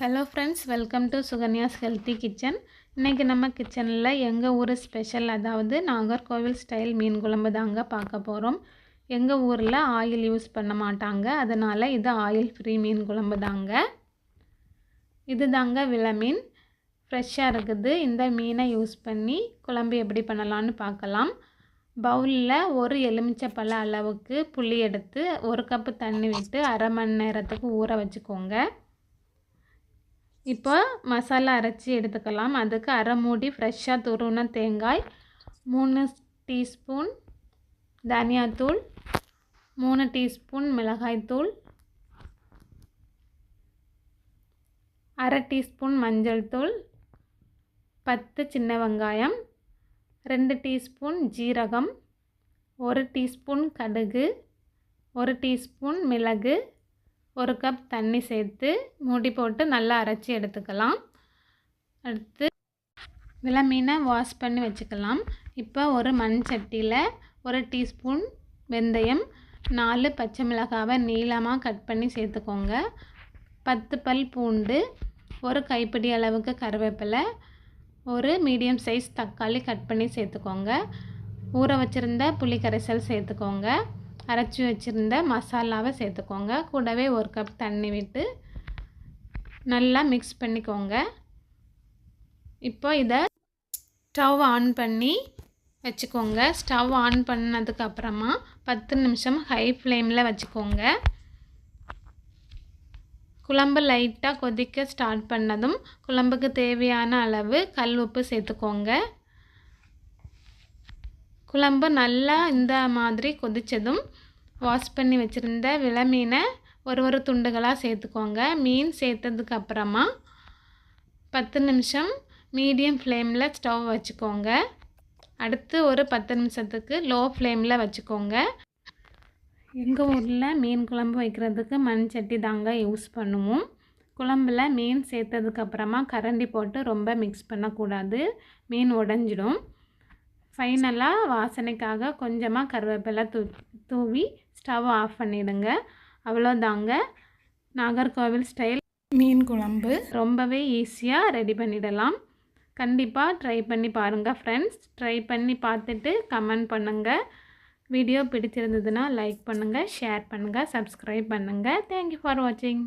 Hello friends, welcome to Sukanya's healthy kitchen. இன்றைக்கி நம்ம கிச்சனில் எங்கள் ஊர் ஸ்பெஷல், அதாவது நாகர்கோவில் ஸ்டைல் மீன் குழம்பு தாங்க பார்க்க போகிறோம். எங்கள் ஊரில் ஆயில் யூஸ் பண்ண மாட்டாங்க, அதனால் இது ஆயில் ஃப்ரீ மீன் குழம்பு தாங்க. இது தாங்க விலை மீன், ஃப்ரெஷ்ஷாக இருக்குது. இந்த மீனை யூஸ் பண்ணி குழம்பு எப்படி பண்ணலான்னு பார்க்கலாம். பவுலில் ஒரு எலுமிச்சைப்பழ அளவுக்கு புளி எடுத்து 1 கப்பு தண்ணி விட்டு அரை மணி நேரத்துக்கு ஊற வச்சுக்கோங்க. இப்போ மசாலா அரைச்சி எடுத்துக்கலாம். அதுக்கு அரை மூடி ஃப்ரெஷ்ஷாக துருவின தேங்காய், 3 டீஸ்பூன் தனியாத்தூள், 3 டீஸ்பூன் மிளகாய்த்தூள், அரை டீஸ்பூன் மஞ்சள் தூள், 10 சின்ன வெங்காயம், 2 டீஸ்பூன் ஜீரகம், 1 டீஸ்பூன் கடுகு, 1 டீஸ்பூன் மிளகு, 1 கப் தண்ணி சேர்த்து மூடி போட்டு நல்லா அரைச்சி எடுத்துக்கலாம். அடுத்து விலை மீனை வாஷ் பண்ணி வச்சுக்கலாம். இப்போ ஒரு மண் சட்டியில் 1 டீஸ்பூன் வெந்தயம், 4 பச்சை மிளகாவை நீளமாக கட் பண்ணி சேர்த்துக்கோங்க. 10 பல் பூண்டு, 1 கைப்பிடி அளவுக்கு கருவேப்பிலை, 1 மீடியம் சைஸ் தக்காளி கட் பண்ணி சேர்த்துக்கோங்க. ஊற வச்சுருந்த புளி கரைசல் சேர்த்துக்கோங்க. அரைச்சி வச்சுருந்த மசாலாவை சேர்த்துக்கோங்க. கூடவே 1 கப் தண்ணி விட்டு நல்லா மிக்ஸ் பண்ணிக்கோங்க. இப்போ இதை ஸ்டவ் ஆன் பண்ணி வச்சுக்கோங்க. ஸ்டவ் ஆன் பண்ணதுக்கப்புறமா 10 நிமிஷம் ஹை ஃப்ளேமில் வச்சுக்கோங்க. குழம்பு லைட்டாக கொதிக்க ஸ்டார்ட் பண்ணதும் குழம்புக்கு தேவையான அளவு கல் உப்பு சேர்த்துக்கோங்க. குழம்பு நல்லா இந்த மாதிரி கொதித்ததும் வாஷ் பண்ணி வச்சுருந்த விலை மீனை ஒரு துண்டுகளாக சேர்த்துக்கோங்க. மீன் சேர்த்ததுக்கப்புறமா 10 நிமிஷம் மீடியம் ஃப்ளேமில் ஸ்டவ் வச்சுக்கோங்க. அடுத்து ஒரு 10 நிமிஷத்துக்கு லோ ஃப்ளேமில் வச்சுக்கோங்க. எங்கள் ஊரில் மீன் குழம்பு வைக்கிறதுக்கு மண் சட்டி தாங்க யூஸ் பண்ணுவோம். குழம்பில் மீன் சேர்த்ததுக்கப்புறமா கரண்டி போட்டு ரொம்ப மிக்ஸ் பண்ணக்கூடாது, மீன் உடஞ்சிடும். ஃபைனலாக வாசனைக்காக கொஞ்சமாக கருவேப்பிலை தூவி ஸ்டவ் ஆஃப் பண்ணிவிடுங்க. அவ்வளோதாங்க நாகர்கோவில் ஸ்டைல் மீன் குழம்பு. ரொம்பவே ஈஸியாக ரெடி பண்ணிடலாம். கண்டிப்பாக ட்ரை பண்ணி பாருங்கள் ஃப்ரெண்ட்ஸ். ட்ரை பண்ணி பார்த்துட்டு கமெண்ட் பண்ணுங்கள். வீடியோ பிடிச்சிருந்ததுன்னா லைக் பண்ணுங்கள், ஷேர் பண்ணுங்கள், சப்ஸ்கிரைப் பண்ணுங்கள். தேங்க்யூ ஃபார் வாட்சிங்.